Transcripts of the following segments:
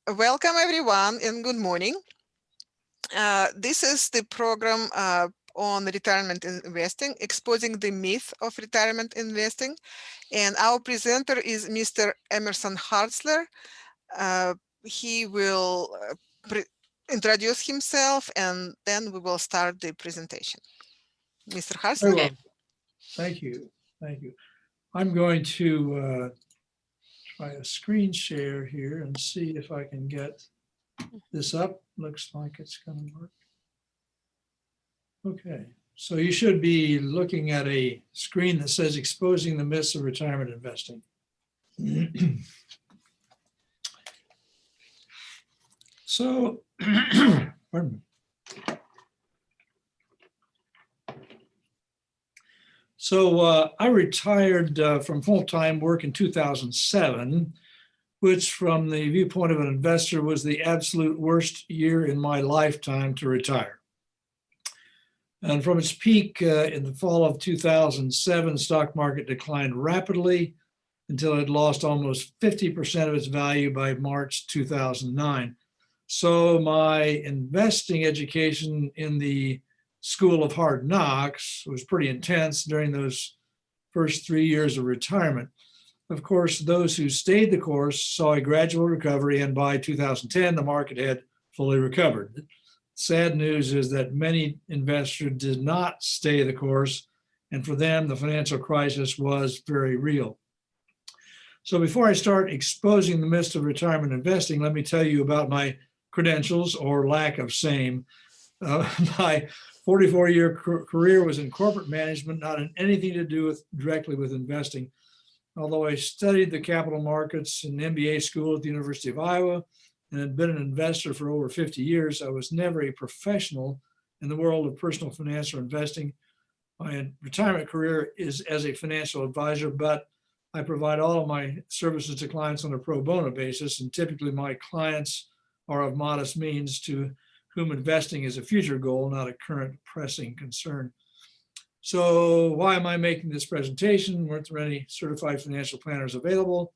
Welcome everyone and good morning. This is the program on retirement investing, exposing the myth of retirement investing. And our presenter is Mr. Emerson Hartzler. He will introduce himself and then we will start the presentation. Mr. Hartzler? Well, thank you. I'm going to try a screen share here and see if I can get this up. Looks like it's going to work. Okay, so you should be looking at a screen that says exposing the myths of retirement investing. So, pardon me. So I retired from full-time work in 2007, which from the viewpoint of an investor was the absolute worst year in my lifetime to retire. And from its peak in the fall of 2007, the stock market declined rapidly until it lost almost 50% of its value by March 2009. So my investing education in the School of Hard Knocks was pretty intense during those first 3 years of retirement. Of course, those who stayed the course saw a gradual recovery, and by 2010, the market had fully recovered. Sad news is that many investors did not stay the course, and for them, the financial crisis was very real. So before I start exposing the myths of retirement investing, let me tell you about my credentials or lack of same. My 44-year career was in corporate management, not in anything to do directly with investing. Although I studied the capital markets in MBA school at the University of Iowa and had been an investor for over 50 years, I was never a professional in the world of personal finance or investing. My retirement career is as a financial advisor, but I provide all of my services to clients on a pro bono basis, and typically my clients are of modest means to whom investing is a future goal, not a current pressing concern. So why am I making this presentation? Weren't there any certified financial planners available?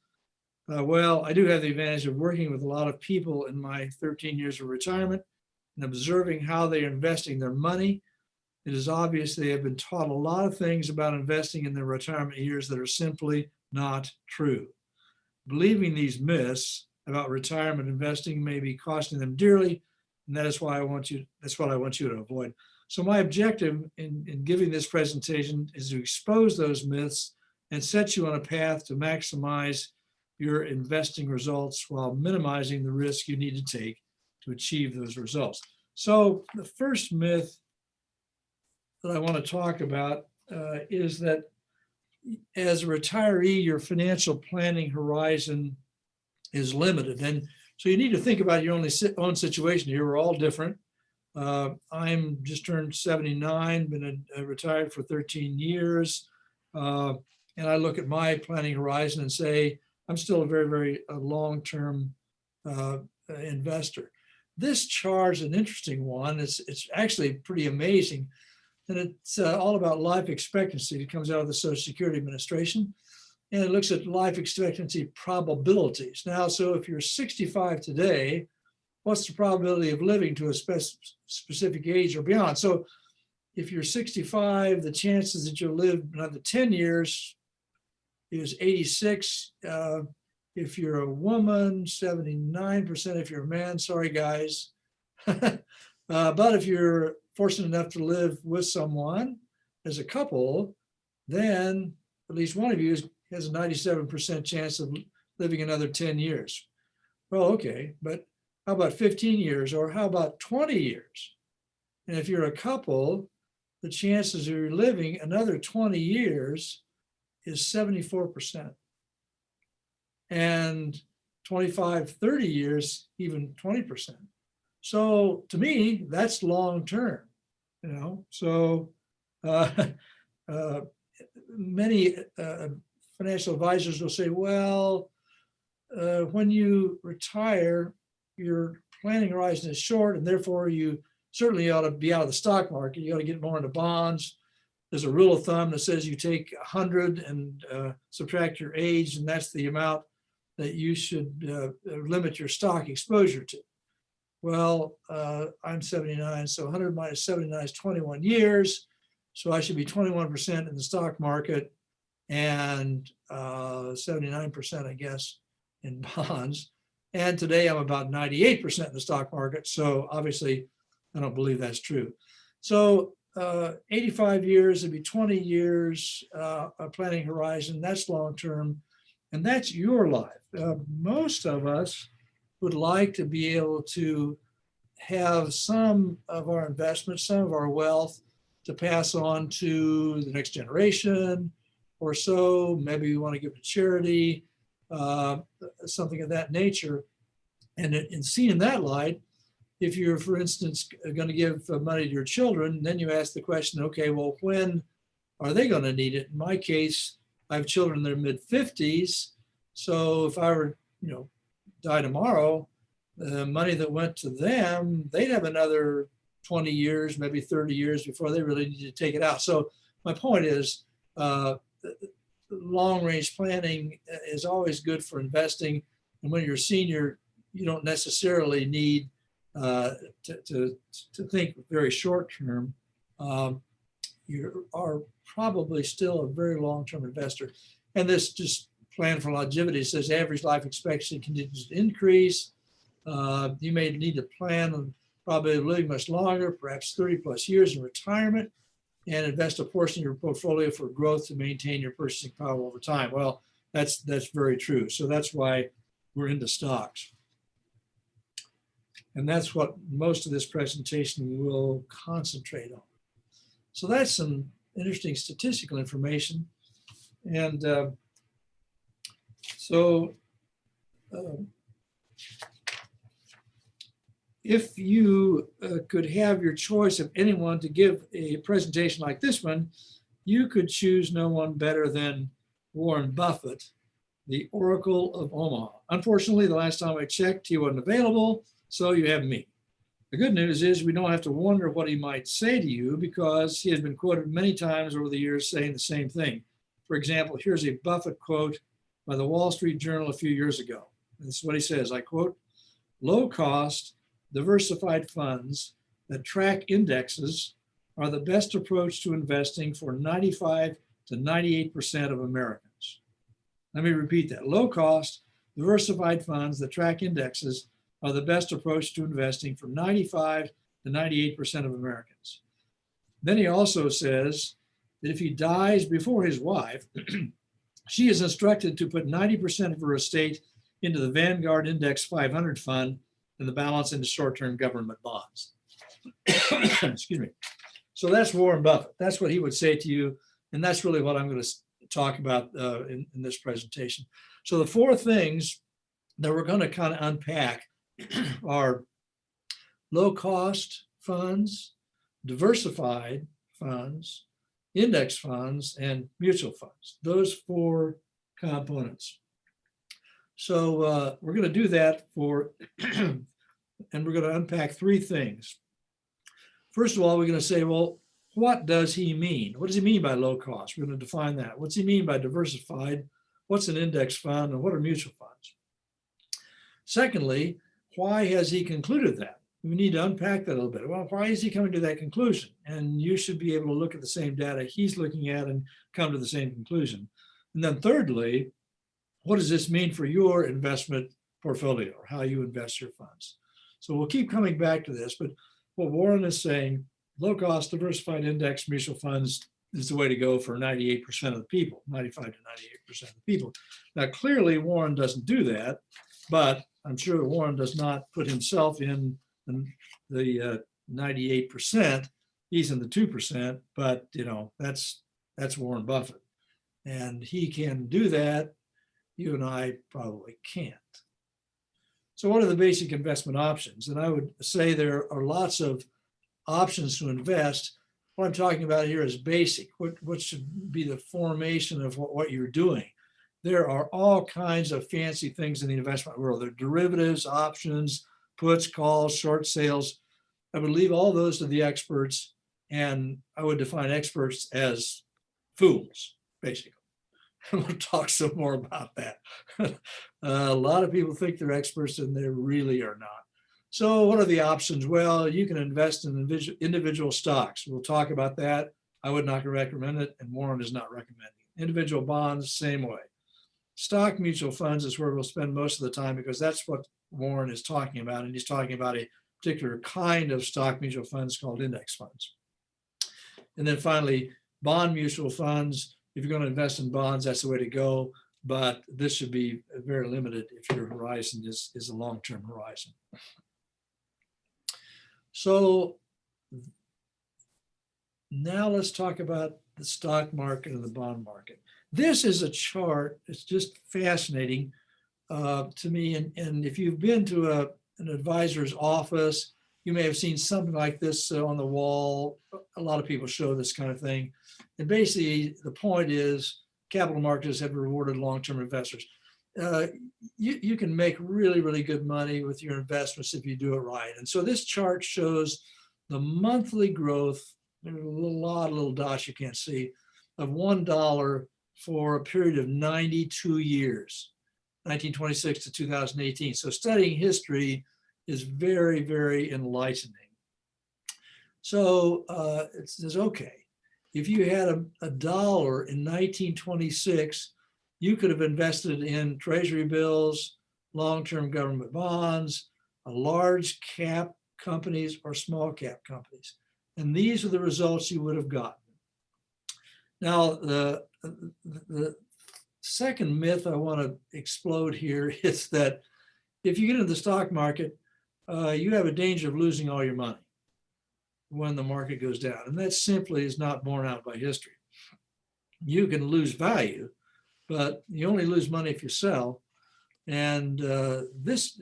Well, I do have the advantage of working with a lot of people in my 13 years of retirement and observing how they are investing their money. It is obvious they have been taught a lot of things about investing in their retirement years that are simply not true. Believing these myths about retirement investing may be costing them dearly, and that's what I want you to avoid. So my objective in giving this presentation is to expose those myths and set you on a path to maximize your investing results while minimizing the risk you need to take to achieve those results. So the first myth that I want to talk about is that as a retiree, your financial planning horizon is limited. And so you need to think about your own situation here. We're all different. I'm just turned 79, been retired for 13 years. And I look at my planning horizon and say, I'm still a very, very long-term investor. This chart is an interesting one. It's actually pretty amazing. And it's all about life expectancy. It comes out of the Social Security Administration. And it looks at life expectancy probabilities. Now, so if you're 65 today, what's the probability of living to a specific age or beyond? So if you're 65, the chances that you'll live another 10 years is 86. If you're a woman, 79%. If you're a man, sorry guys. But if you're fortunate enough to live with someone as a couple, then at least one of you has a 97% chance of living another 10 years. Well, okay, but how about 15 years or how about 20 years? And if you're a couple, the chances of you living another 20 years is 74%. And 25, 30 years, even 20%. So to me, that's long-term, you know? So many financial advisors will say, well, when you retire, your planning horizon is short, and therefore you certainly ought to be out of the stock market. You ought to get more into bonds. There's a rule of thumb that says you take 100 and subtract your age, and that's the amount that you should limit your stock exposure to. Well, I'm 79, so 100 minus 79 is 21 years. So I should be 21% in the stock market and 79%, I guess, in bonds. And today I'm about 98% in the stock market. So obviously, I don't believe that's true. So 85 years, it'd be 20 years, a planning horizon, that's long-term, and that's your life. Most of us would like to be able to have some of our investments, some of our wealth to pass on to the next generation or so. Maybe we want to give to charity, something of that nature. And in seeing that light, if you're, for instance, going to give money to your children, then you ask the question, okay, well, when are they going to need it? In my case, I have children in their mid-50s. So if I were, die tomorrow, the money that went to them, they'd have another 20 years, maybe 30 years before they really need to take it out. So my point is, long-range planning is always good for investing. And when you're a senior, you don't necessarily need to think very short-term. You are probably still a very long-term investor. And this just plan for longevity says average life expectancy continues to increase. You may need to plan on probably living much longer, perhaps 30 plus years in retirement, and invest a portion of your portfolio for growth to maintain your purchasing power over time. Well, that's very true. So that's why we're into stocks. And that's what most of this presentation will concentrate on. So that's some interesting statistical information. And if you could have your choice of anyone to give a presentation like this one, you could choose no one better than Warren Buffett, the Oracle of Omaha. Unfortunately, the last time I checked, he wasn't available, so you have me. The good news is we don't have to wonder what he might say to you because he has been quoted many times over the years saying the same thing. For example, here's a Buffett quote by the Wall Street Journal a few years ago. This is what he says, I quote, "Low-cost, diversified funds that track indexes are the best approach to investing for 95 to 98% of Americans." Let me repeat that. Low-cost, diversified funds that track indexes are the best approach to investing for 95 to 98% of Americans. Then he also says that if he dies before his wife, she is instructed to put 90% of her estate into the Vanguard Index 500 fund and the balance into short-term government bonds. Excuse me. So that's Warren Buffett. That's what he would say to you. And that's really what I'm going to talk about in this presentation. So the four things that we're going to kind of unpack are low-cost funds, diversified funds, index funds, and mutual funds. Those four components. So we're going to do that and we're going to unpack three things. First of all, we're going to say, well, what does he mean? What does he mean by low cost? We're going to define that. What's he mean by diversified? What's an index fund? And what are mutual funds? Secondly, why has he concluded that? We need to unpack that a little bit. Well, why is he coming to that conclusion? And you should be able to look at the same data he's looking at and come to the same conclusion. And then thirdly, what does this mean for your investment portfolio or how you invest your funds? So we'll keep coming back to this, but what Warren is saying, low cost, diversified index mutual funds is the way to go for 98% of the people, 95 to 98% of the people. Now, clearly Warren doesn't do that, but I'm sure Warren does not put himself in the 98%. He's in the 2%, but that's Warren Buffett. And he can do that. You and I probably can't. So what are the basic investment options? And I would say there are lots of options to invest. What I'm talking about here is basic. What should be the formation of what you're doing? There are all kinds of fancy things in the investment world. There are derivatives, options, puts, calls, short sales. I would leave all those to the experts, and I would define experts as fools, basically. We'll talk some more about that. A lot of people think they're experts and they really are not. So what are the options? Well, you can invest in individual stocks. We'll talk about that. I would not recommend it, and Warren is not recommending it. Individual bonds, same way. Stock mutual funds is where we'll spend most of the time, because that's what Warren is talking about. And he's talking about a particular kind of stock mutual funds called index funds. And then finally, bond mutual funds. If you're going to invest in bonds, that's the way to go. But this should be very limited if your horizon is a long-term horizon. So now let's talk about the stock market and the bond market. This is a chart. It's just fascinating to me. And if you've been to an advisor's office, you may have seen something like this on the wall. A lot of people show this kind of thing. And basically, the point is capital markets have rewarded long-term investors. You can make really, really good money with your investments if you do it right. And so this chart shows the monthly growth. There's a lot of little dots you can't see, of $1 for a period of 92 years, 1926 to 2018. So studying history is very, very enlightening. So it says, okay, if you had a dollar in 1926, you could have invested in treasury bills, long-term government bonds, large cap companies or small cap companies. And these are the results you would have gotten. Now, the second myth I want to explode here is that if you get into the stock market, you have a danger of losing all your money when the market goes down. And that simply is not borne out by history. You can lose value, but you only lose money if you sell. And this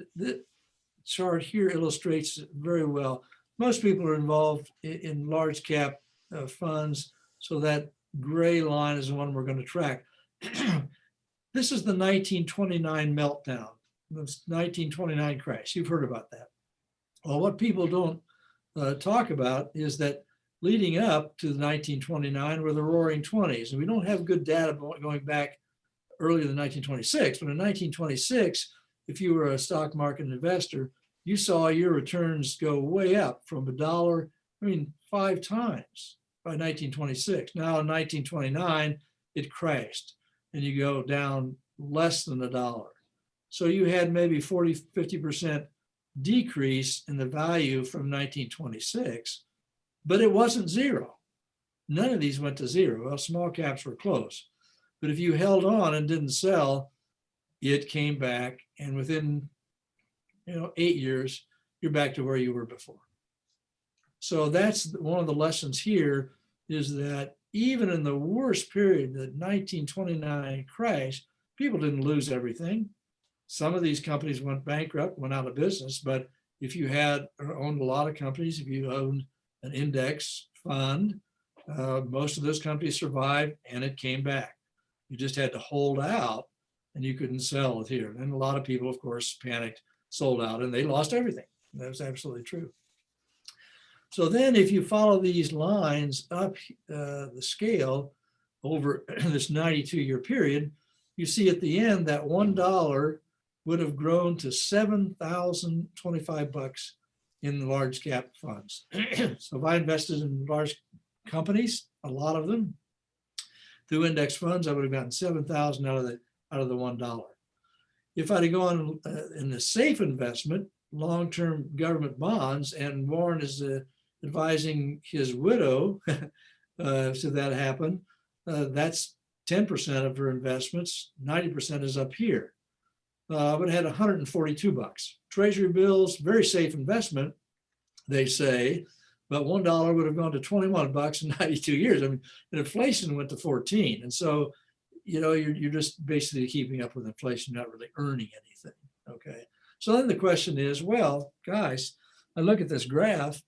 chart here illustrates it very well. Most people are involved in large cap funds, so that gray line is the one we're going to track. This is the 1929 meltdown, the 1929 crash. You've heard about that. Well, what people don't talk about is that leading up to the 1929 were the roaring 20s. And we don't have good data going back earlier than 1926, but in 1926, if you were a stock market investor, you saw your returns go way up from $1, 5 times by 1926. Now in 1929, it crashed and you go down less than $1. So you had maybe 40, 50% decrease in the value from 1926, but it wasn't zero. None of these went to zero. Well, small caps were close. But if you held on and didn't sell, it came back, and within 8 years, you're back to where you were before. So that's one of the lessons here, is that even in the worst period, the 1929 crash, people didn't lose everything. Some of these companies went bankrupt, went out of business, but if you had owned a lot of companies, if you owned an index fund, most of those companies survived and it came back. You just had to hold out and you couldn't sell it here. And a lot of people, of course, panicked, sold out, and they lost everything. That was absolutely true. So then if you follow these lines up the scale over this 92-year period, you see at the end that $1 would have grown to $7,025 in the large cap funds. So if I invested in large companies, a lot of them, through index funds, I would have gotten $7,000 out of the $1. If I'd have gone in a safe investment, long-term government bonds, and Warren is advising his widow should that happen, that's 10% of her investments. 90% is up here. I would have had $142. Treasury bills, very safe investment, they say, but $1 would have gone to $21 in 92 years. And inflation went to 14. And so, you're just basically keeping up with inflation, not really earning anything. Okay. So then the question is, well, guys, I look at this graph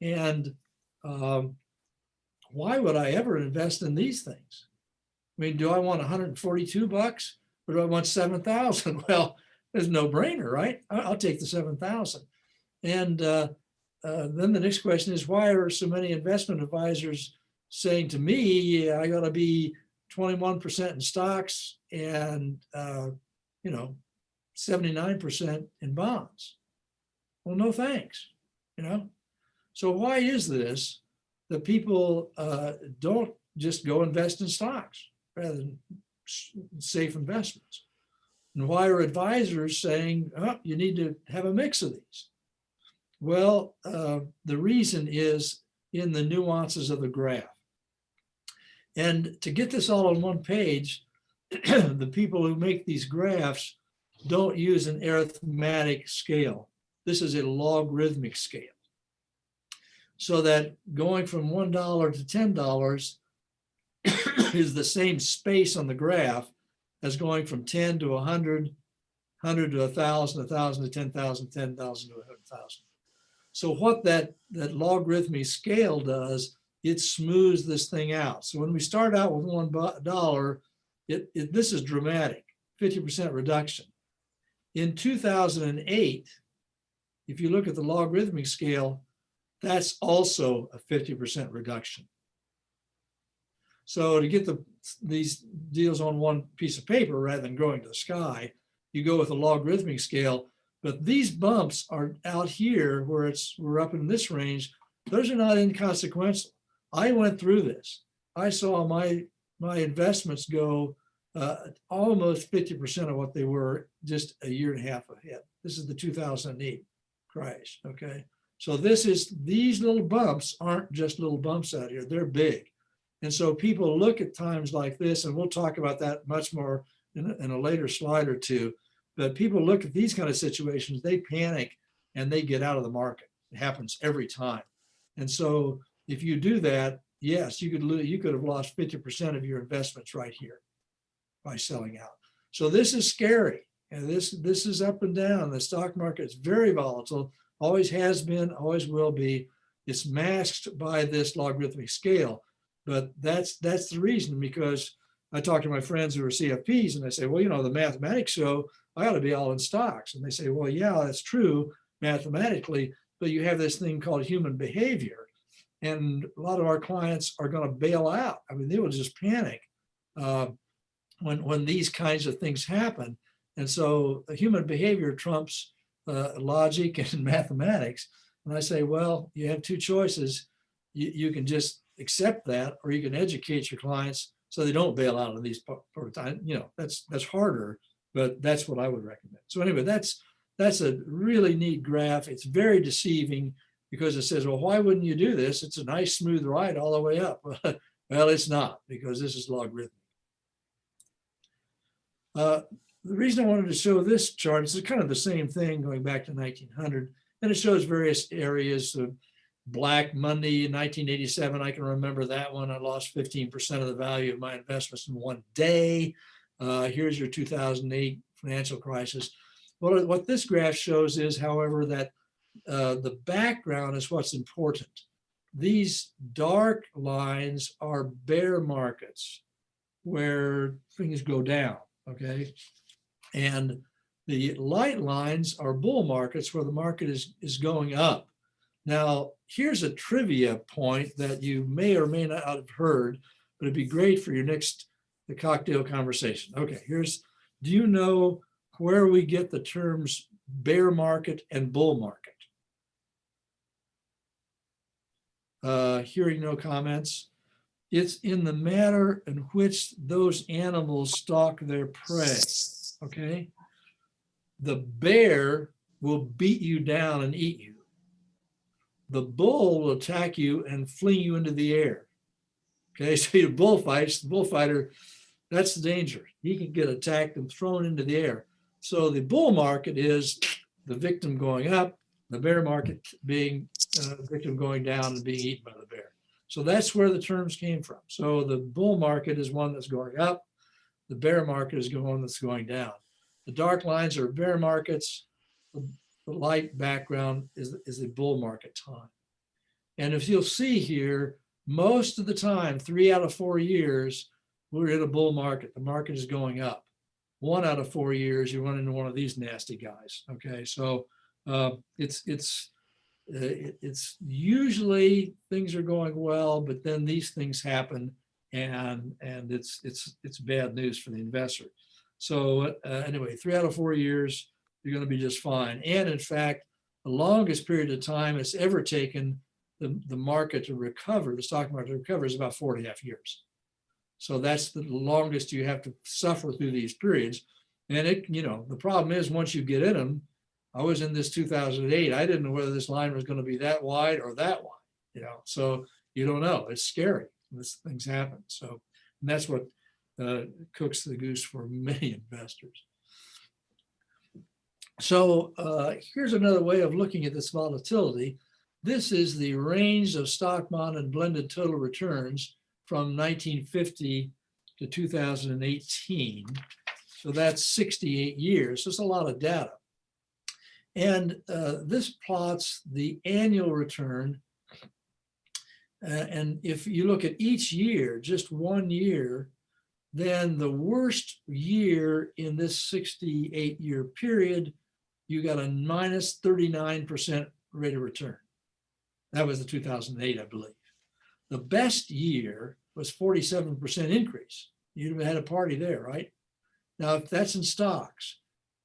and why would I ever invest in these things? Do I want $142 or do I want 7,000? Well, there's no brainer, right? I'll take the 7,000. And then the next question is, why are so many investment advisors saying to me, I got to be 21% in stocks and, 79% in bonds. Well, no thanks, So why is this that people don't just go invest in stocks rather than safe investments? And why are advisors saying, oh, you need to have a mix of these? Well, the reason is in the nuances of the graph. And to get this all on one page, the people who make these graphs don't use an arithmetic scale. This is a logarithmic scale. So that going from $1 to $10 is the same space on the graph as going from 10 to 100, 100 to 1,000, 1,000 to 10,000, 10,000 to 100,000. So what that logarithmic scale does, it smooths this thing out. So when we start out with $1, this is dramatic, 50% reduction. In 2008, if you look at the logarithmic scale, that's also a 50% reduction. So to get these deals on one piece of paper rather than growing to the sky, you go with a logarithmic scale. But these bumps are out here where we're up in this range. Those are not inconsequential. I went through this. I saw my investments go almost 50% of what they were just a year and a half ahead. This is the 2008 crash, okay? So these little bumps aren't just little bumps out here, they're big. And so people look at times like this, and we'll talk about that much more in a later slide or two, but people look at these kind of situations, they panic and they get out of the market. It happens every time. And so if you do that, yes, you could have lost 50% of your investments right here by selling out. So this is scary. And this is up and down. The stock market is very volatile, always has been, always will be. It's masked by this logarithmic scale. But that's the reason, because I talk to my friends who are CFPs and I say, well, the mathematics show I ought to be all in stocks. And they say, well, yeah, that's true mathematically, but you have this thing called human behavior. And a lot of our clients are going to bail out. I mean, they will just panic when these kinds of things happen. And so human behavior trumps logic and mathematics. And I say, well, you have two choices. You can just accept that, or you can educate your clients so they don't bail out of these part of time. That's harder, but that's what I would recommend. So anyway, that's a really neat graph. It's very deceiving because it says, well, why wouldn't you do this? It's a nice smooth ride all the way up. Well, it's not, because this is logarithmic. The reason I wanted to show this chart is kind of the same thing going back to 1900, and it shows various areas of Black Monday in 1987. I can remember that one. I lost 15% of the value of my investments in one day. Here's your 2008 financial crisis. What this graph shows is, however, that the background is what's important. These dark lines are bear markets where things go down, okay? And the light lines are bull markets where the market is going up. Now, here's a trivia point that you may or may not have heard, but it'd be great for your next cocktail conversation. Okay, do you know where we get the terms bear market and bull market? Hearing no comments. It's in the manner in which those animals stalk their prey, okay? The bear will beat you down and eat you. The bull will attack you and fling you into the air. Okay, so the bullfighter, that's the danger. He can get attacked and thrown into the air. So the bull market is the victim going up, the bear market being the victim going down and being eaten by the bear. So that's where the terms came from. So the bull market is one that's going up. The bear market is one that's going down. The dark lines are bear markets. The light background is a bull market time. And if you'll see here, most of the time, 3 out of 4 years, we're in a bull market. The market is going up. 1 out of 4 years, you run into one of these nasty guys. Okay, so it's usually things are going well, but then these things happen and it's bad news for the investor. So anyway, 3 out of 4 years, you're going to be just fine. And in fact, the longest period of time it's ever taken the market to recover, the stock market to recover, is about 4.5 years. So that's the longest you have to suffer through these periods. And the problem is, once you get in them, I was in this 2008. I didn't know whether this line was going to be that wide or that wide, so you don't know. It's scary. These things happen. So, and that's what cooks the goose for many investors. So here's another way of looking at this volatility. This is the range of stock, bond, and blended total returns from 1950 to 2018. So that's 68 years. So it's a lot of data. And this plots the annual return. And if you look at each year, just 1 year, then the worst year in this 68-year period, you got a minus 39% rate of return. That was the 2008, I believe. The best year was 47% increase. You'd have had a party there, right? Now, if that's in stocks,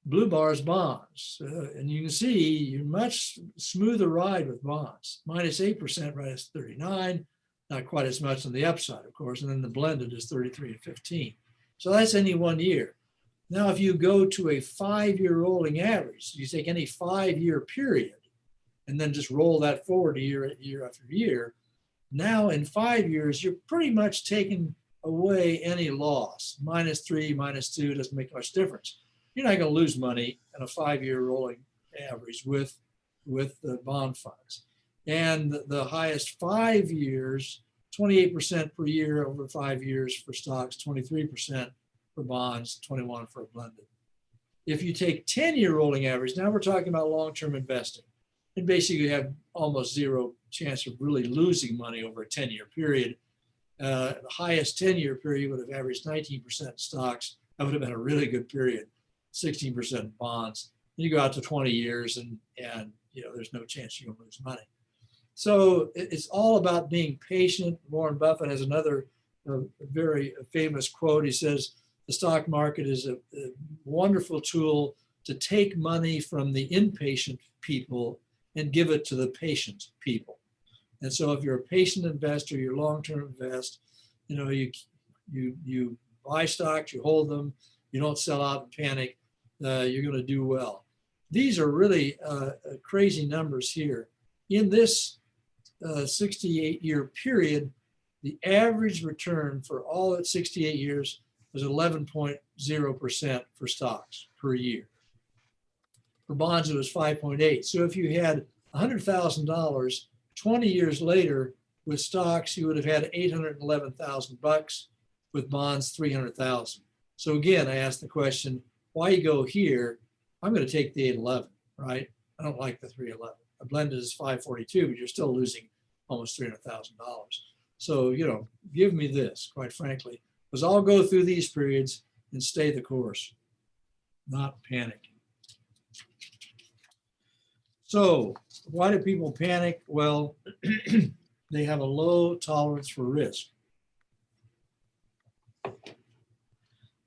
blue bars, bonds, and you can see you're much smoother ride with bonds. Minus 8% right is 39, not quite as much on the upside, of course, and then the blended is 33 and 15. So that's any 1 year. Now, if you go to a 5-year rolling average, you take any 5-year period and then just roll that forward year after year. Now in 5 years, you're pretty much taking away any loss. Minus 3, minus 2 doesn't make much difference. You're not going to lose money in a 5-year rolling average with the bond funds. And the highest 5 years, 28% per year over 5 years for stocks, 23% for bonds, 21 for blended. If you take 10-year rolling average, now we're talking about long-term investing, and basically you have almost zero chance of really losing money over a 10-year period. The highest 10-year period would have averaged 19% stocks. That would have been a really good period. 16% bonds. You go out to 20 years and there's no chance you're gonna lose money. So it's all about being patient. Warren Buffett has another very famous quote. He says, the stock market is a wonderful tool to take money from the impatient people and give it to the patient people. And so if you're a patient investor, you long-term invest, you buy stocks, you hold them, you don't sell out and panic, you're going to do well. These are really crazy numbers here. In this 68-year period, the average return for all at 68 years was 11.0% for stocks per year. For bonds, it was 5.8. So if you had $100,000, 20 years later with stocks, you would have had $811,000. With bonds, $300,000. So again, I asked the question, why you go here? I'm going to take the 811, right? I don't like the 311. A blended is 542, but you're still losing almost $300,000. So, give me this, quite frankly, because I'll go through these periods and stay the course, not panic. So why do people panic? Well, they have a low tolerance for risk.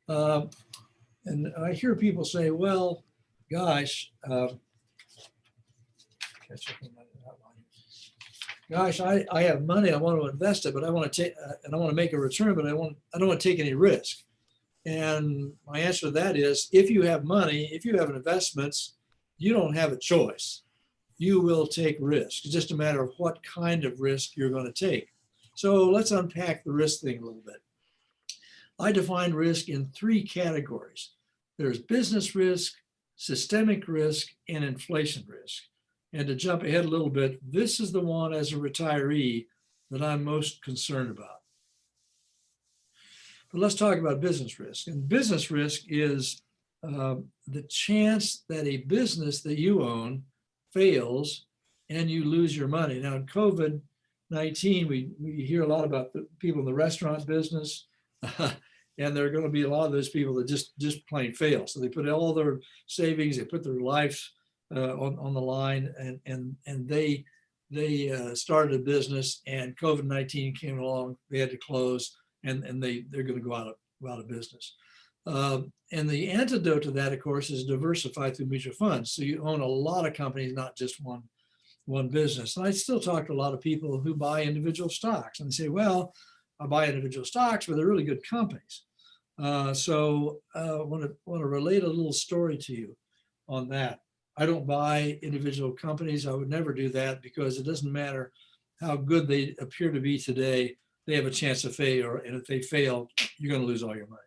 And I hear people say, well, gosh, I have money, I want to invest it, but I want to take, and I want to make a return, but I don't want to take any risk. And my answer to that is, if you have money, if you have investments, you don't have a choice. You will take risk. It's just a matter of what kind of risk you're going to take. So let's unpack the risk thing a little bit. I define risk in 3 categories. There's business risk, systemic risk, and inflation risk. And to jump ahead a little bit, this is the one as a retiree that I'm most concerned about. But let's talk about business risk. And business risk is the chance that a business that you own fails and you lose your money. Now in COVID-19, we hear a lot about the people in the restaurant business, and there are going to be a lot of those people that just plain fail. So they put all their savings, they put their life on the line, and they started a business, and COVID-19 came along, they had to close, and they're going to go out of business. And the antidote to that, of course, is diversify through mutual funds. So you own a lot of companies, not just one business. And I still talk to a lot of people who buy individual stocks, and they say, well, I buy individual stocks, but they're really good companies. So I want to relate a little story to you on that. I don't buy individual companies. I would never do that, because it doesn't matter how good they appear to be today. They have a chance to fail, and if they fail, you're going to lose all your money.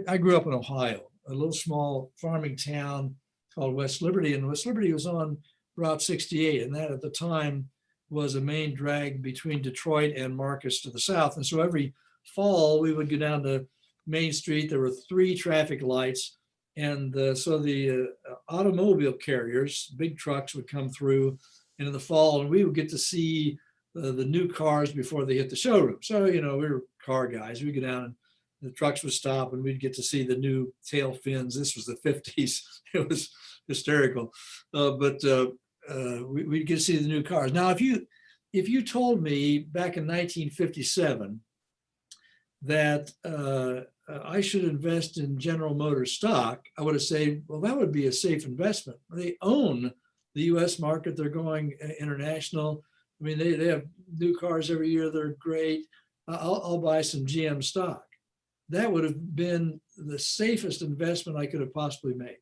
I grew up in Ohio, a little small farming town called West Liberty, and West Liberty was on Route 68, and that at the time was a main drag between Detroit and Marcus to the south. And so every fall we would go down to Main Street. There were 3 traffic lights, and so the automobile carriers, big trucks, would come through in the fall, and we would get to see the new cars before they hit the showroom. So, we were car guys. We'd go down, and the trucks would stop, and we'd get to see the new tail fins. This was the 50s. It was hysterical. But we'd get to see the new cars. Now, if you told me back in 1957 that I should invest in General Motors stock, I would have said, well, that would be a safe investment. They own the US market. They're going international. I mean, they have new cars every year. They're great. I'll buy some GM stock. That would have been the safest investment I could have possibly made.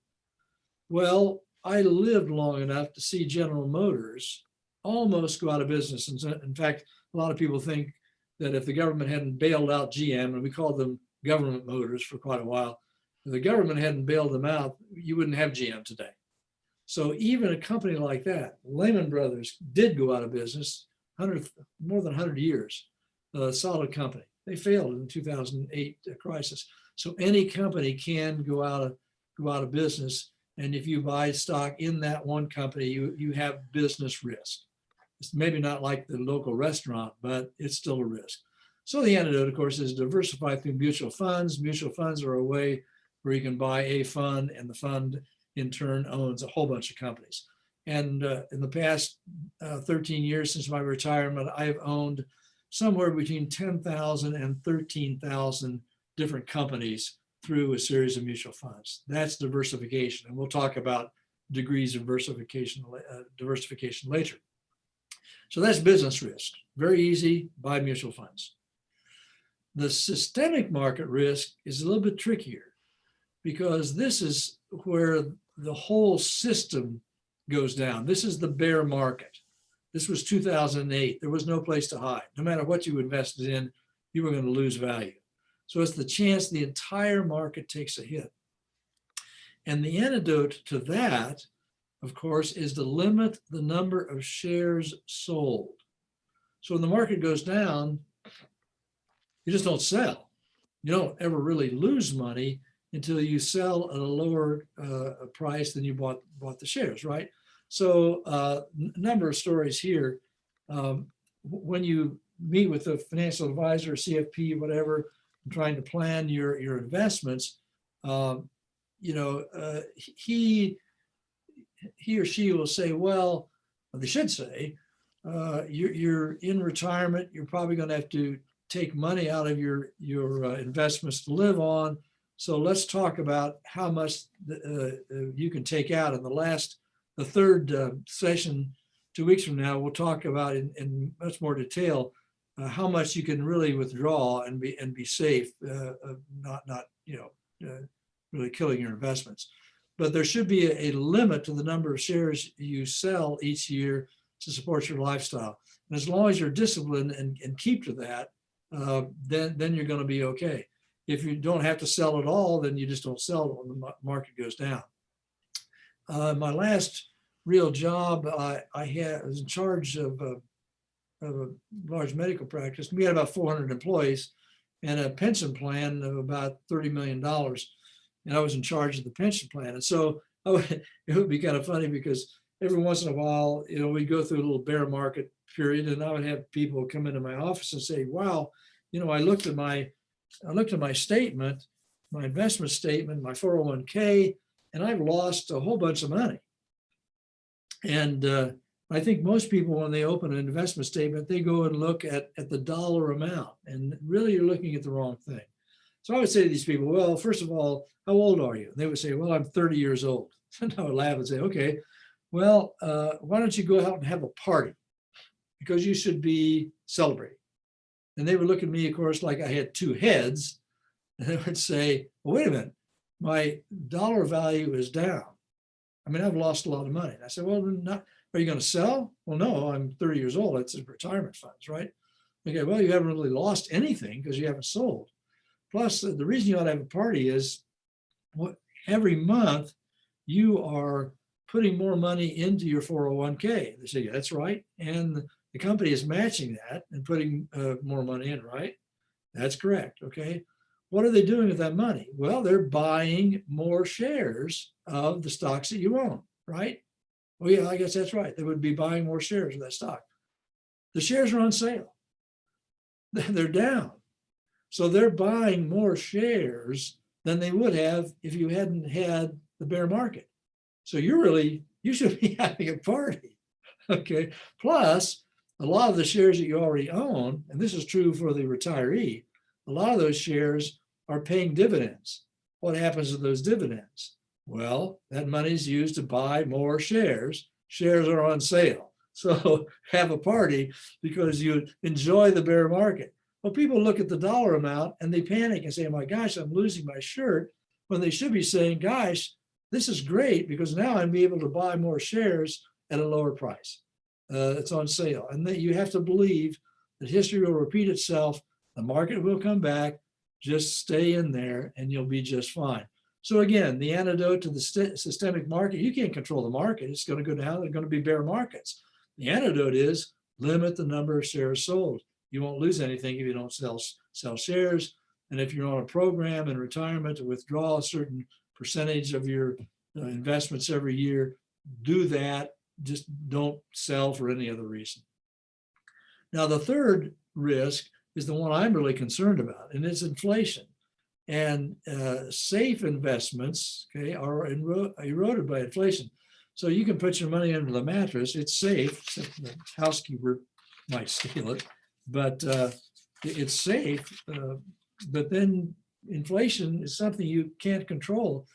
Well, I lived long enough to see General Motors almost go out of business. And in fact, a lot of people think that if the government hadn't bailed out GM, and we called them government motors for quite a while, if the government hadn't bailed them out, you wouldn't have GM today. So even a company like that, Lehman Brothers, did go out of business, more than 100 years, a solid company. They failed in the 2008 crisis. So any company can go out of business. And if you buy stock in that one company, you have business risk. It's maybe not like the local restaurant, but it's still a risk. So the antidote, of course, is diversify through mutual funds. Mutual funds are a way where you can buy a fund, and the fund in turn owns a whole bunch of companies. And in the past 13 years since my retirement, I've owned somewhere between 10,000 and 13,000 different companies through a series of mutual funds. That's diversification. And we'll talk about degrees of diversification later. So that's business risk. Very easy, buy mutual funds. The systemic market risk is a little bit trickier, because this is where the whole system goes down. This is the bear market. This was 2008. There was no place to hide. No matter what you invested in, you were going to lose value. So it's the chance the entire market takes a hit. And the antidote to that, of course, is to limit the number of shares sold. So when the market goes down, you just don't sell. You don't ever really lose money until you sell at a lower price than you bought the shares, right? So a number of stories here. When you meet with a financial advisor, CFP, whatever, trying to plan your investments, he or she will say, well, they should say, you're in retirement, you're probably going to have to take money out of your investments to live on. So let's talk about how much you can take out. In the third session 2 weeks from now, we'll talk about in much more detail how much you can really withdraw and be safe, not really killing your investments. But there should be a limit to the number of shares you sell each year to support your lifestyle. And as long as you're disciplined and keep to that, then you're going to be okay. If you don't have to sell at all, then you just don't sell when the market goes down. My last real job, I was in charge of a large medical practice. We had about 400 employees and a pension plan of about $30 million. And I was in charge of the pension plan. And so it would be kind of funny, because every once in a while, we'd go through a little bear market period, and I would have people come into my office and say, wow, I looked at my statement, my investment statement, my 401k, and I've lost a whole bunch of money. And I think most people, when they open an investment statement, they go and look at the dollar amount, and really you're looking at the wrong thing. So I would say to these people, well, first of all, how old are you? And they would say, well, I'm 30 years old. And I would laugh and say, okay, well, why don't you go out and have a party? Because you should be celebrating. And they would look at me, of course, like I had two heads. And they would say, well, wait a minute, my dollar value is down. I mean, I've lost a lot of money. And I said, well, are you going to sell? Well, no, I'm 30 years old. It's retirement funds, right? Okay, well, you haven't really lost anything because you haven't sold. Plus, the reason you ought to have a party is every month you are putting more money into your 401k. They say, yeah, that's right. And the company is matching that and putting more money in, right? That's correct. Okay. What are they doing with that money? Well, they're buying more shares of the stocks that you own, right? Well, yeah, I guess that's right. They would be buying more shares of that stock. The shares are on sale. They're down. So they're buying more shares than they would have if you hadn't had the bear market. So you should be having a party. Okay. Plus, a lot of the shares that you already own, and this is true for the retiree, a lot of those shares are paying dividends. What happens to those dividends? Well, that money is used to buy more shares. Shares are on sale. So have a party because you enjoy the bear market. Well, people look at the dollar amount and they panic and say, oh my gosh, I'm losing my shirt, when they should be saying, gosh, this is great because now I'm able to buy more shares at a lower price. It's on sale. And that you have to believe that history will repeat itself. The market will come back. Just stay in there and you'll be just fine. So again, the antidote to the systemic market, you can't control the market. It's going to go down. There's going to be bear markets. The antidote is limit the number of shares sold. You won't lose anything if you don't sell shares. And if you're on a program in retirement to withdraw a certain percentage of your investments every year, do that. Just don't sell for any other reason. Now, the third risk is the one I'm really concerned about, and it's inflation. And safe investments, okay, are eroded by inflation. So you can put your money under the mattress. It's safe. The housekeeper might steal it, but it's safe. But then inflation is something you can't control.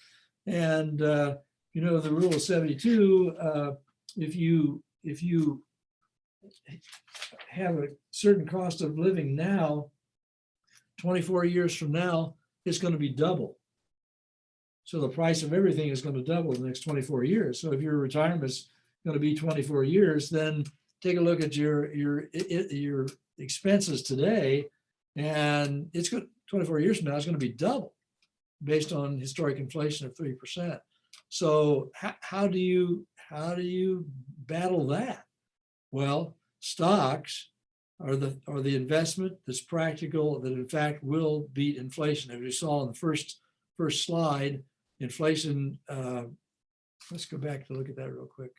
And the rule of 72, if you have a certain cost of living now, 24 years from now, it's going to be double. So the price of everything is going to double in the next 24 years. So if your retirement is going to be 24 years, then take a look at your expenses today, and it's good. 24 years from now, it's going to be double based on historic inflation of 3%. So how do you battle that? Well, stocks are the investment that's practical, that in fact will beat inflation. As we saw in the first slide, inflation, let's go back to look at that real quick.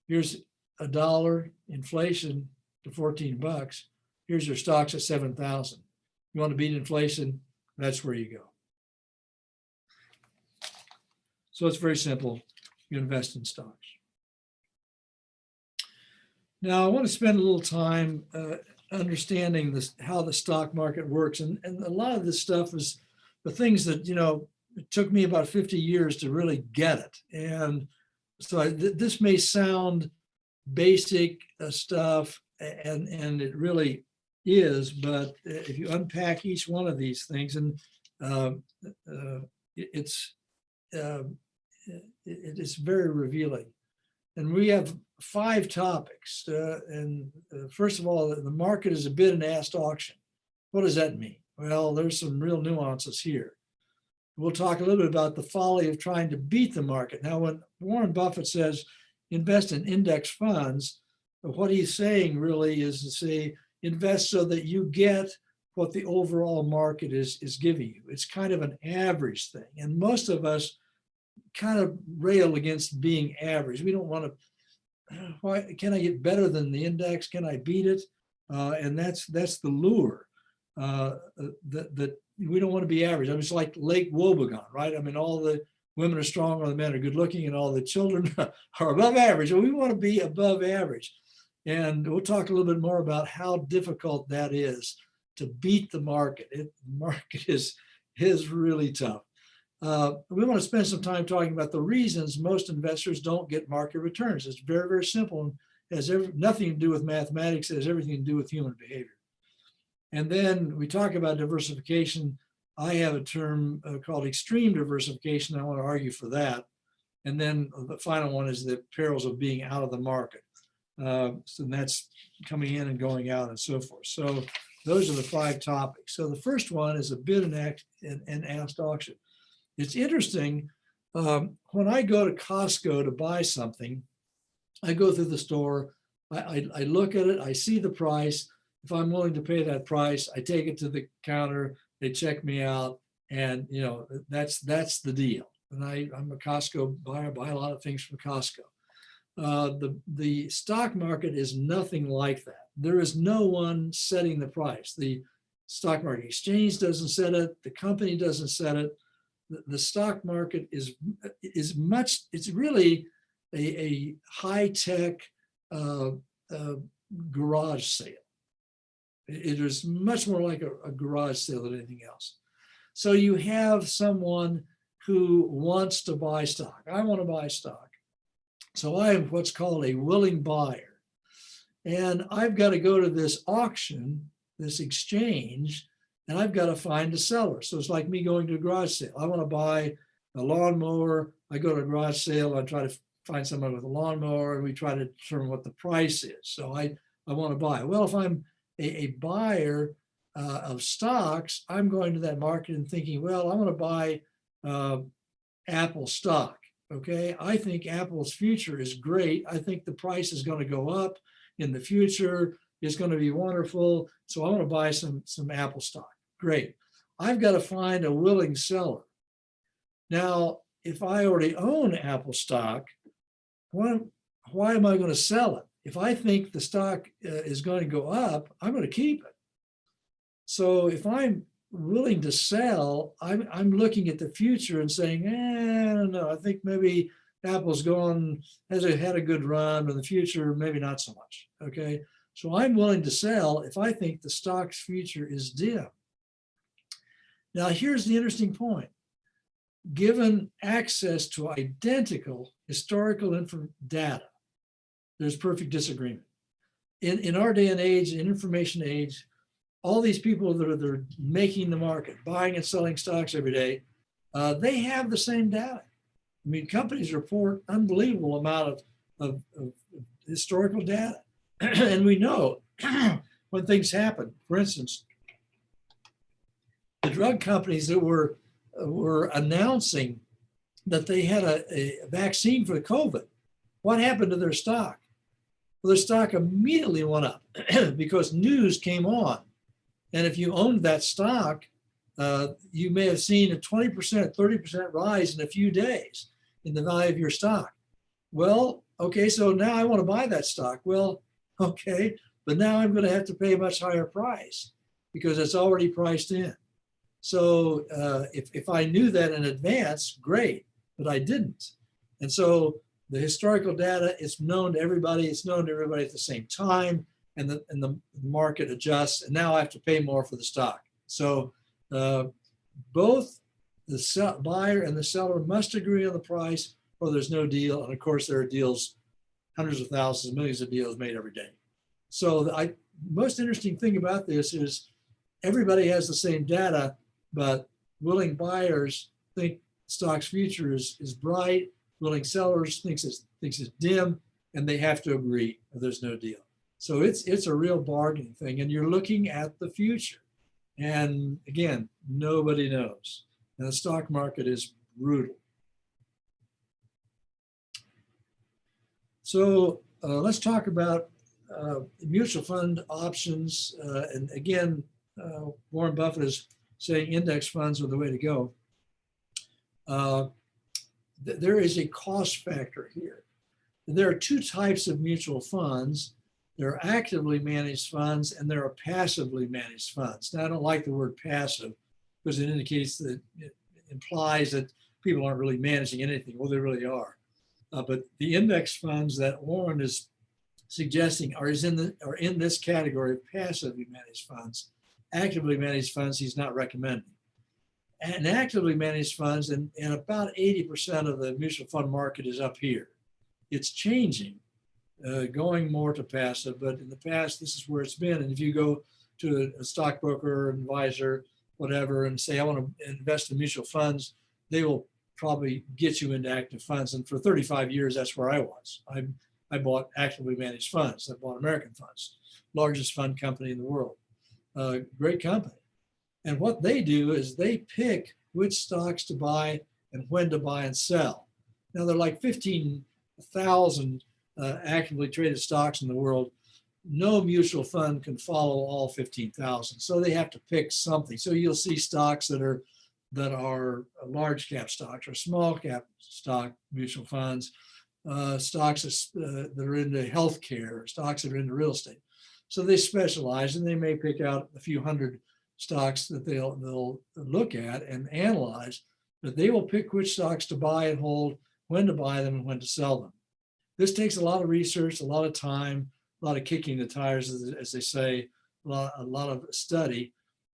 Here's $1, inflation to $14. Here's your stocks at 7,000. You want to beat inflation, that's where you go. So it's very simple. You invest in stocks. Now, I want to spend a little time understanding how the stock market works. And a lot of this stuff is the things that, it took me about 50 years to really get it. And so this may sound basic stuff, and it really is, but if you unpack each one of these things, and it's very revealing. And we have 5 topics. First of all, the market is a bid and ask auction. What does that mean? Well, there's some real nuances here. We'll talk a little bit about the folly of trying to beat the market. Now, when Warren Buffett says invest in index funds, what he's saying really is to say invest so that you get what the overall market is giving you. It's kind of an average thing. And most of us kind of rail against being average. We don't want to, why can I get better than the index? Can I beat it? And that's the lure. That we don't want to be average. I mean, it's like Lake Wobegon, right? I mean, all the women are strong or the men are good looking and all the children are above average. Well, we want to be above average. And we'll talk a little bit more about how difficult that is to beat the market. The market is really tough. We want to spend some time talking about the reasons most investors don't get market returns. It's very, very simple and has nothing to do with mathematics. It has everything to do with human behavior. And then we talk about diversification. I have a term called extreme diversification. I want to argue for that. And then the final one is the perils of being out of the market. So that's coming in and going out and so forth. So those are the 5 topics. So the first one is a bid and asked auction. It's interesting. When I go to Costco to buy something, I go through the store, I look at it, I see the price. If I'm willing to pay that price, I take it to the counter, they check me out, and that's the deal. And I'm a Costco buyer, buy a lot of things from Costco. The stock market is nothing like that. There is no one setting the price. The stock market exchange doesn't set it. The company doesn't set it. The stock market is really a high-tech garage sale. It is much more like a garage sale than anything else. So you have someone who wants to buy stock. I want to buy stock. So I am what's called a willing buyer. And I've got to go to this auction, this exchange, and I've got to find a seller. So it's like me going to a garage sale. I want to buy a lawnmower. I go to a garage sale. I try to find someone with a lawnmower, and we try to determine what the price is. So I want to buy. Well, if I'm a buyer of stocks, I'm going to that market and thinking, well, I want to buy Apple stock. Okay, I think Apple's future is great. I think the price is going to go up in the future. It's going to be wonderful. So I want to buy some Apple stock. Great. I've got to find a willing seller. Now, if I already own Apple stock, why am I going to sell it? If I think the stock is going to go up, I'm going to keep it. So if I'm willing to sell, I'm looking at the future and saying, I don't know, I think maybe Apple's had a good run, but in the future, maybe not so much. Okay. So I'm willing to sell if I think the stock's future is dim. Now, here's the interesting point. Given access to identical historical data, there's perfect disagreement. In our day and age, in information age, all these people that are making the market, buying and selling stocks every day, they have the same data. I mean, companies report unbelievable amount of historical data. And we know when things happen. For instance, the drug companies that were announcing that they had a vaccine for COVID, what happened to their stock? Well, their stock immediately went up because news came on. And if you owned that stock, you may have seen a 20%, 30% rise in a few days in the value of your stock. Well, okay, so now I want to buy that stock. Well, okay, but now I'm going to have to pay a much higher price because it's already priced in. So if I knew that in advance, great, but I didn't. And so the historical data is known to everybody. It's known to everybody at the same time. And the market adjusts, and now I have to pay more for the stock. So both the buyer and the seller must agree on the price, or there's no deal. And of course, there are deals, hundreds of thousands, millions of deals made every day. So the most interesting thing about this is everybody has the same data, but willing buyers think stock's future is bright. Willing sellers thinks it's dim, and they have to agree, or there's no deal. So it's a real bargaining thing, and you're looking at the future. And again, nobody knows. And the stock market is brutal. So let's talk about mutual fund options. And again, Warren Buffett is saying index funds are the way to go. There is a cost factor here. There are 2 types of mutual funds. There are actively managed funds and there are passively managed funds. Now, I don't like the word passive because it indicates that it implies that people aren't really managing anything. Well, they really are. But the index funds that Warren is suggesting are in this category of passively managed funds. Actively managed funds, he's not recommending. And actively managed funds, and about 80% of the mutual fund market is up here. It's changing, going more to passive, but in the past, this is where it's been. And if you go to a stockbroker, advisor, whatever, and say, I want to invest in mutual funds, they will probably get you into active funds. And for 35 years, that's where I was. I bought actively managed funds. I bought American Funds, largest fund company in the world. Great company. And what they do is they pick which stocks to buy and when to buy and sell. Now, there are like 15,000 actively traded stocks in the world. No mutual fund can follow all 15,000. So they have to pick something. So you'll see stocks that are large cap stocks or small cap stock mutual funds, stocks that are into healthcare, stocks that are into real estate. So they specialize, and they may pick out a few hundred stocks that they'll look at and analyze, but they will pick which stocks to buy and hold, when to buy them and when to sell them. This takes a lot of research, a lot of time, a lot of kicking the tires, as they say, a lot of study.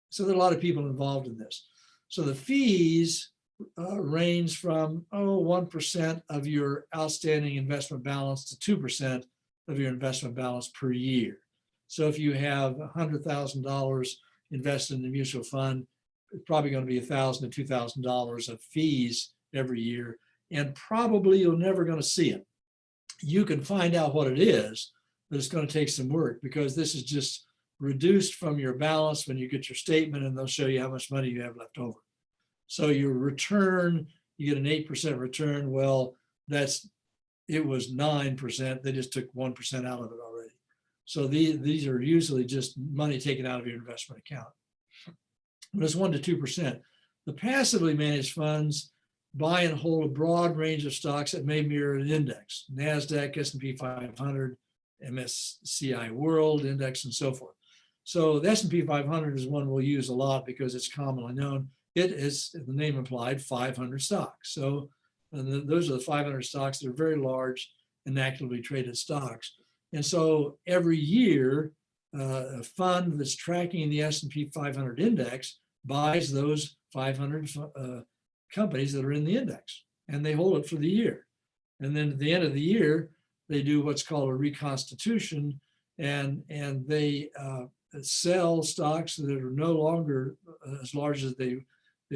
So there are a lot of people involved in this. So the fees range from 1% of your outstanding investment balance to 2% of your investment balance per year. So if you have $100,000 invested in a mutual fund, it's probably going to be $1,000 to $2,000 of fees every year, and probably you're never going to see it. You can find out what it is, but it's going to take some work because this is just reduced from your balance when you get your statement, and they'll show you how much money you have left over. So your return, you get an 8% return. Well, it was 9%. They just took 1% out of it already. So these are usually just money taken out of your investment account. But it's 1% to 2%. The passively managed funds buy and hold a broad range of stocks that may mirror an index: NASDAQ, S&P 500, MSCI World Index, and so forth. So the S&P 500 is one we'll use a lot because it's commonly known. It is, the name implied, 500 stocks. So those are the 500 stocks that are very large and actively traded stocks. And so every year, a fund that's tracking the S&P 500 index buys those 500 companies that are in the index, and they hold it for the year. And then at the end of the year, they do what's called a reconstitution, and they sell stocks that are no longer as large as they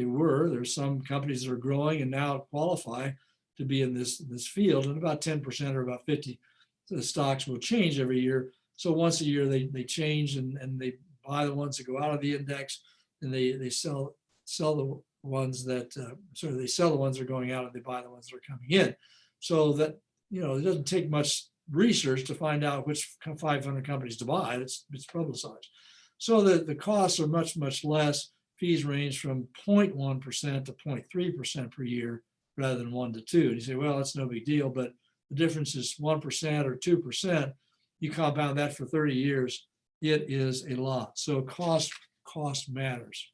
were. There's some companies that are growing and now qualify to be in this field, and about 10% or about 50 the stocks will change every year. So once a year they change, and they buy the ones that go out of the index, and they sell the ones that they sell the ones that are going out, and they buy the ones that are coming in. So that, it doesn't take much research to find out which 500 companies to buy. It's publicized. So the costs are much, much less. Fees range from 0.1% to 0.3% per year rather than 1% to 2%. And you say, well, that's no big deal, but the difference is 1% or 2%. You compound that for 30 years, it is a lot. So cost matters.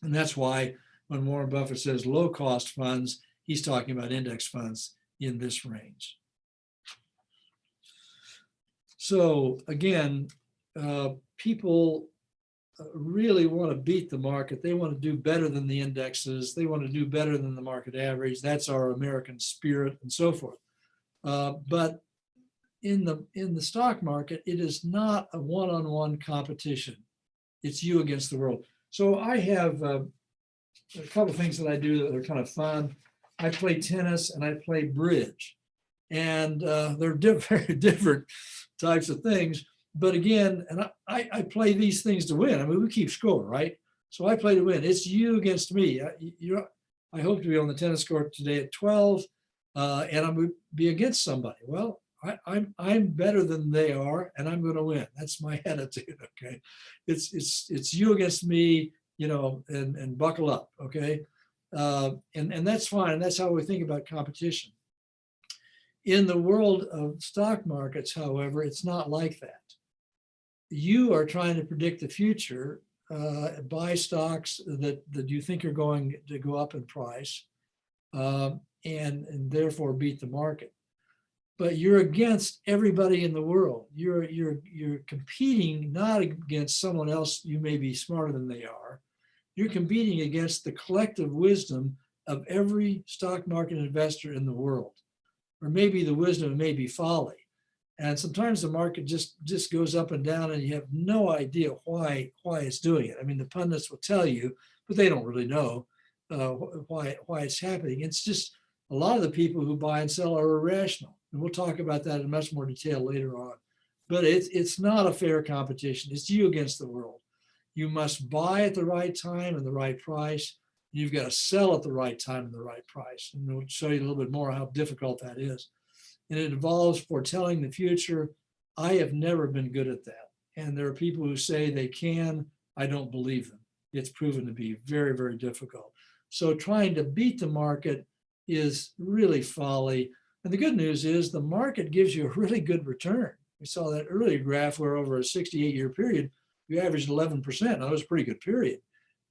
And that's why when Warren Buffett says low cost funds, he's talking about index funds in this range. So again, people really want to beat the market. They want to do better than the indexes. They want to do better than the market average. That's our American spirit and so forth. But in the stock market, it is not a one-on-one competition. It's you against the world. So I have a couple of things that I do that are kind of fun. I play tennis and I play bridge, and they're very different types of things. But again, and I play these things to win. I mean, we keep score, right? So I play to win. It's you against me. I hope to be on the tennis court today at 12, and I'm going to be against somebody. Well, I'm better than they are, and I'm going to win. That's my attitude. Okay, it's you against me, and buckle up. Okay, and that's fine. And that's how we think about competition. In the world of stock markets, however, it's not like that. You are trying to predict the future, buy stocks that you think are going to go up in price, and therefore beat the market. But you're against everybody in the world. You're competing not against someone else you may be smarter than they are. You're competing against the collective wisdom of every stock market investor in the world, or maybe the wisdom may be folly. And sometimes the market just goes up and down, and you have no idea why it's doing it. I mean, the pundits will tell you, but they don't really know why it's happening. It's just a lot of the people who buy and sell are irrational, and we'll talk about that in much more detail later on. But it's not a fair competition. It's you against the world. You must buy at the right time and the right price. You've got to sell at the right time and the right price. And we'll show you a little bit more how difficult that is. And it involves foretelling the future. I have never been good at that. And there are people who say they can. I don't believe them. It's proven to be very, very difficult. So trying to beat the market is really folly. And the good news is the market gives you a really good return. We saw that earlier graph where over a 68-year period, you averaged 11%. Now, that was a pretty good period.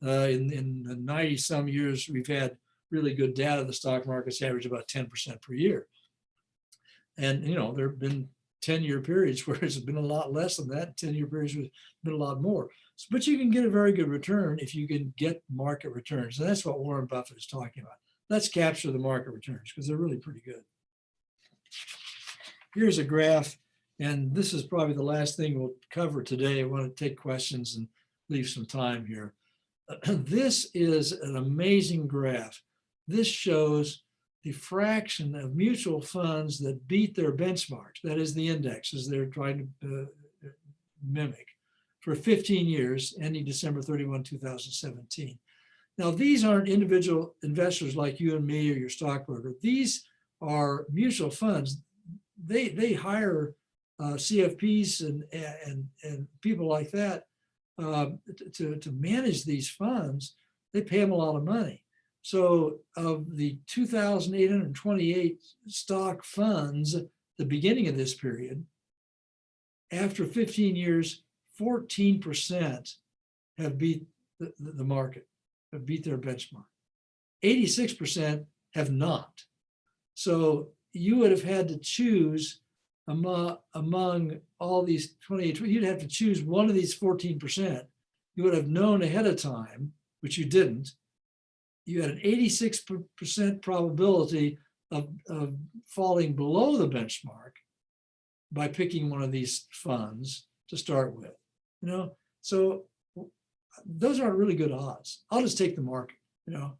In the 90 some years, we've had really good data. The stock market's averaged about 10% per year. And, there have been 10-year periods where it's been a lot less than that. 10-year periods have been a lot more. But you can get a very good return if you can get market returns. And that's what Warren Buffett is talking about. Let's capture the market returns because they're really pretty good. Here's a graph. And this is probably the last thing we'll cover today. I want to take questions and leave some time here. This is an amazing graph. This shows the fraction of mutual funds that beat their benchmarks, that is the indexes they're trying to mimic, for 15 years, ending December 31, 2017. Now, these aren't individual investors like you and me or your stockbroker. These are mutual funds. They hire CFPs and people like that to manage these funds. They pay them a lot of money. So of the 2,828 stock funds at the beginning of this period, after 15 years, 14% have beat the market, have beat their benchmark. 86% have not. So you would have had to choose among all these 28, you'd have to choose one of these 14%. You would have known ahead of time, which you didn't. You had an 86% probability of falling below the benchmark by picking one of these funds to start with. So those aren't really good odds. I'll just take the market, And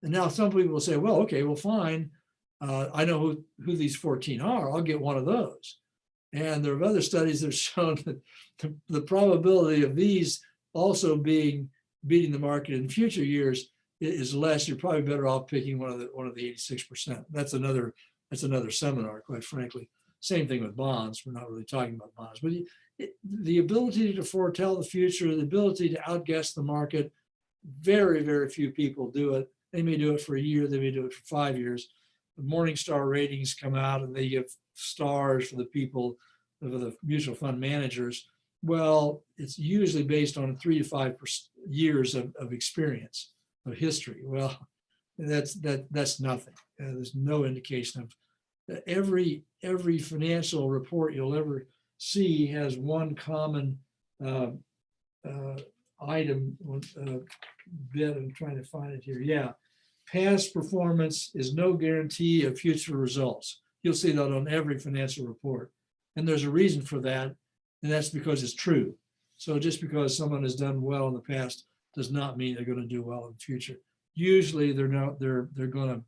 now some people will say, well, okay, well, fine. I know who these 14 are. I'll get one of those. And there are other studies that have shown that the probability of these also beating the market in future years is less. You're probably better off picking one of the 86%. That's another seminar, quite frankly. Same thing with bonds. We're not really talking about bonds, but the ability to foretell the future, the ability to outguess the market, very, very few people do it. They may do it for a year. They may do it for 5 years. The Morningstar ratings come out and they give stars for the people, for the mutual fund managers. Well, it's usually based on 3 to 5 years of experience, of history. Well, that's nothing. There's no indication of every financial report you'll ever see has one common item. Bit. I'm trying to find it here. Yeah. Past performance is no guarantee of future results. You'll see that on every financial report. And there's a reason for that, and that's because it's true. So just because someone has done well in the past does not mean they're going to do well in the future. Usually they're going to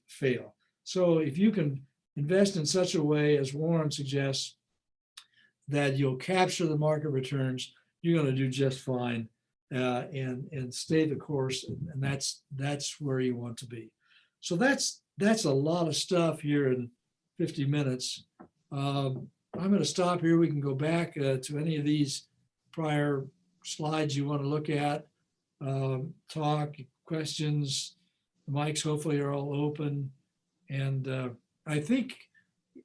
fail. So if you can invest in such a way as Warren suggests that you'll capture the market returns, you're going to do just fine. And stay the course, and that's where you want to be. So that's a lot of stuff here in 50 minutes. I'm going to stop here. We can go back to any of these prior slides you want to look at, talk, questions. The mics hopefully are all open, and I think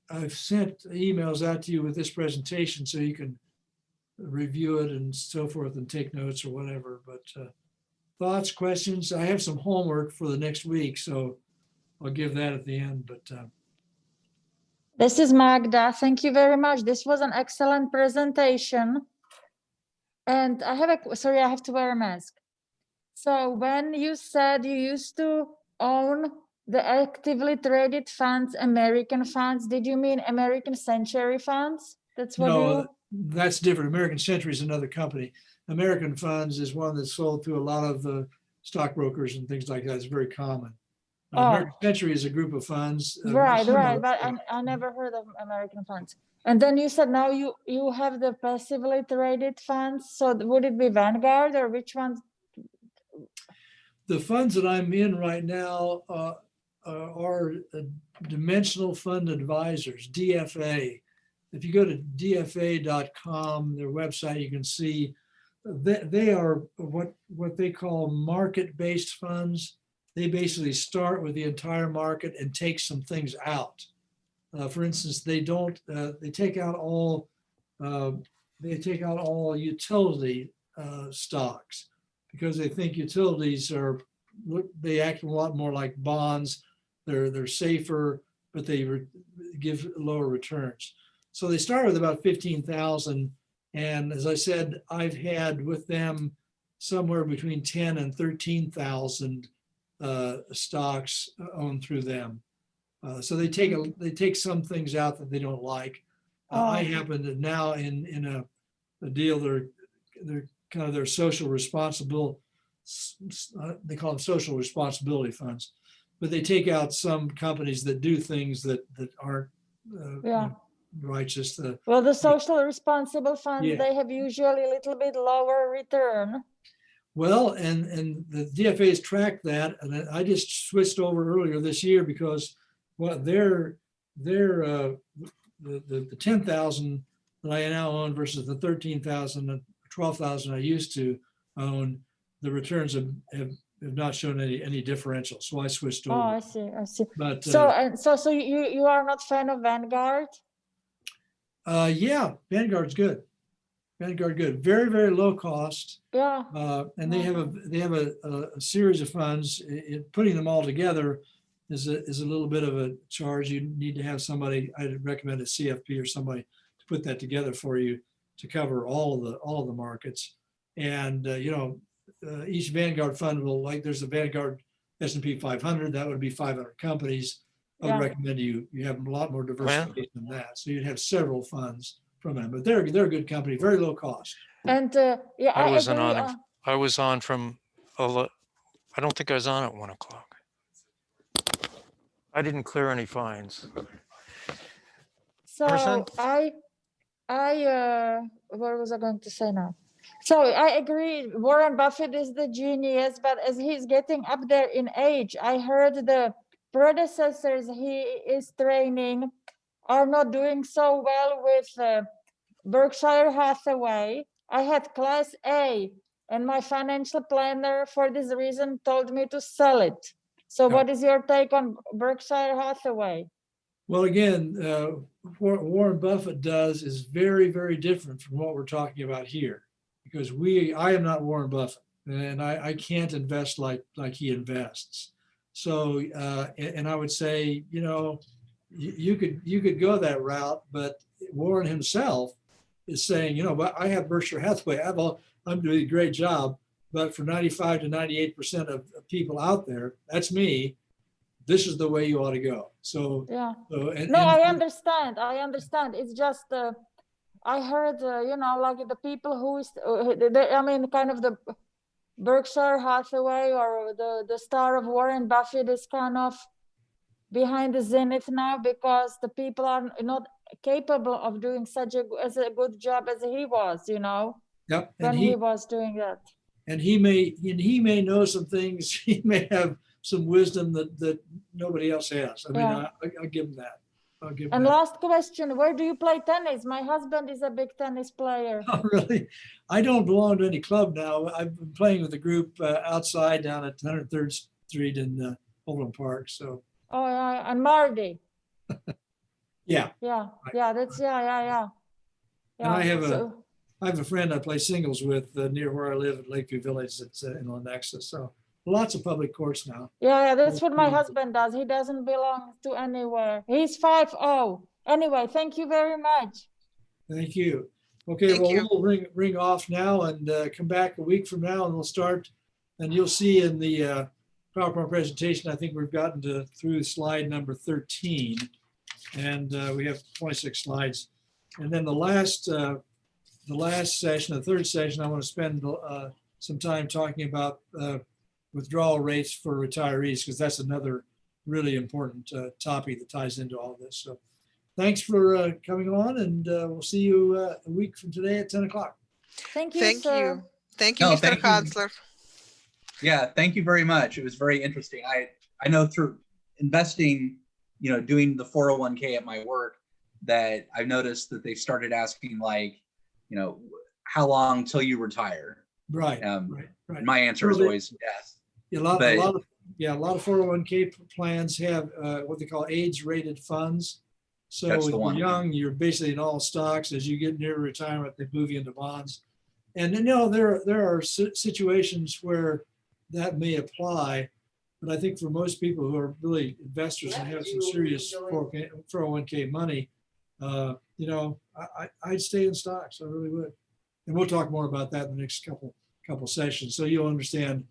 I've sent emails out to you with this presentation so you can review it and so forth and take notes or whatever. But thoughts, questions? I have some homework for the next week, so I'll give that at the end. But This is Magda. Thank you very much. This was an excellent presentation. And I have sorry, I have to wear a mask. So when you said you used to own the actively traded funds, American funds, did you mean American Century funds? That's what no, that's different. American Century is another company. American Funds is one that's sold through a lot of the stockbrokers and things like that. It's very common. American Century is a group of funds. Right. But I never heard of American funds. And then you said now you have the passively traded funds. So would it be Vanguard or which ones? The funds that I'm in right now are Dimensional Fund Advisors, DFA. If you go to dfa.com, their website, you can see they are what they call market-based funds. They basically start with the entire market and take some things out. For instance, they take out all utility stocks because they think utilities they act a lot more like bonds. They're safer, but they give lower returns. So they start with about 15,000. And as I said, I've had with them somewhere between 10 and 13,000 stocks owned through them. So they take some things out that they don't like. I happen to now in a deal, they're kind of their social responsible, they call them social responsibility funds, but they take out some companies that do things that aren't righteous. Well, the social responsible funds, they have usually a little bit lower return. Well, and the DFA's tracked that, and I just switched over earlier this year because the 10,000 that I now own versus the 13,000 and 12,000 I used to own, the returns have not shown any differential. So I switched over. Oh, I see. But so you are not fan of Vanguard? Yeah, Vanguard's good. Vanguard good, very, very low cost. Yeah. And they have a series of funds. Putting them all together is a little bit of a charge. You need to have somebody. I'd recommend a CFP or somebody to put that together for you to cover all of the markets. And each Vanguard fund will, like, there's a Vanguard S&P 500. That would be 500 companies. I would recommend you have a lot more diversification than that. So you'd have several funds from them, but they're a good company, very low cost. And I wasn't on. I was on from. I don't think I was on at 1 o'clock. I didn't clear any fines. So Emerson? what was I going to say now? So I agree, Warren Buffett is the genius, but as he's getting up there in age, I heard the predecessors he is training are not doing so well with Berkshire Hathaway. I had Class A, and my financial planner for this reason told me to sell it. So what is your take on Berkshire Hathaway? Well, again, what Warren Buffett does is very, very different from what we're talking about here, because I am not Warren Buffett, and I can't invest like he invests. So, and I would say, you could go that route, but Warren himself is saying, but I have Berkshire Hathaway. I'm doing a great job, but for 95 to 98% of people out there, that's me. This is the way you ought to go. So yeah. I understand. It's just I heard like the people who is kind of the Berkshire Hathaway or the star of Warren Buffett is kind of behind the zenith now because the people are not capable of doing such a good job as he was, Yep. when he was doing that. And he may know some things. He may have some wisdom that nobody else has. I mean, I'll give him that. And last question, where do you play tennis? My husband is a big tennis player. Oh, really? I don't belong to any club now. I've been playing with a group outside down at 103rd Street in Overland Park. So. Oh, yeah, and Marty. Yeah. Yeah. And I have I have a friend I play singles with near where I live at Lakeview Village. That's in Lenexa. So lots of public courts now. Yeah, that's what my husband does. He doesn't belong to anywhere. He's 5-0. Anyway, thank you very much. Thank you. Okay, Thank well, you. we'll ring off now and come back a week from now, and we'll start. And you'll see in the PowerPoint presentation, I think we've gotten through slide number 13, and we have 26 slides. And then the last session, the third session, I want to spend some time talking about withdrawal rates for retirees, because that's another really important topic that ties into all this. So thanks for coming on, and we'll see you a week from today at 10 o'clock. Thank you, Thank sir. you. Thank you, No, Mr. thank you. Hartzler. Yeah, thank you very much. It was very interesting. I know through investing, doing the 401k at my work, that I've noticed that they started asking, like, how long till you retire? Right. Right. My answer is always yes. A lot of 401k plans have what they call age-rated funds. So That's when the you're one. young, you're basically in all stocks. As you get near retirement, they move you into bonds. And then, there are situations where that may apply, but I think for most people who are really investors and have some serious 401k money, I'd stay in stocks. I really would. And we'll talk more about that in the next couple sessions. So you'll understand,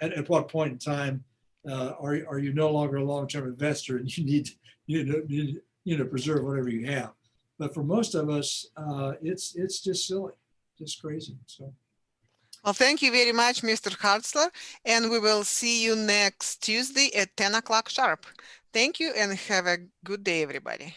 at what point in time are you no longer a long-term investor and you need to preserve whatever you have. But for most of us, it's just silly, just crazy. So. Well, thank you very much, Mr. Hartzler, and we will see you next Tuesday at 10 o'clock sharp. Thank you and have a good day, everybody.